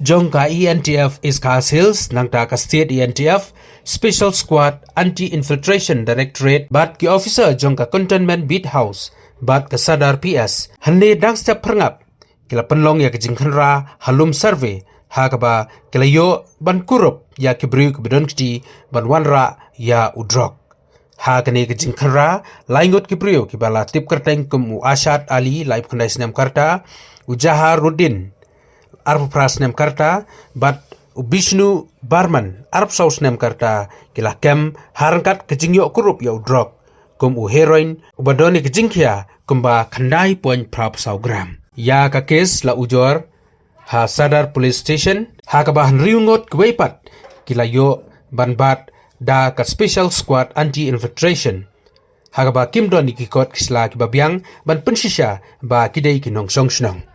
nongkhaïi NTF is Hills nangta ka state NTF Special Squad Anti-Infiltration Directorate bat ki officer jongka Cantonment Beat House bat ka Sadar PS hande dang step phyrngap kila penlong ya kejingkhanra halum survey hakaba kila yo ban kurup ya kibriu kebedon kiti ban wanra ya drok ha kene kejingkhanra laingot kibriu kibala tip kerteng kum Ashad Ali live kundai senam karta Ujaha Rudin Arab Pras nem karta bat Bishnu Barman Arab Saus nem karta kila kem harangkat kejingyo kurup ya drok kum heroin ubadoni kejingkia kumba khandai point prap saugram ya ka kes la ujor ha Sadar Police Station ha ka bahan riungot kweipat kila yo banbat da ka Special Squad Anti-Infiltration ha ka ba kimdon ikikot kisla kibabyang ban pensisya ba kidai kinong song snong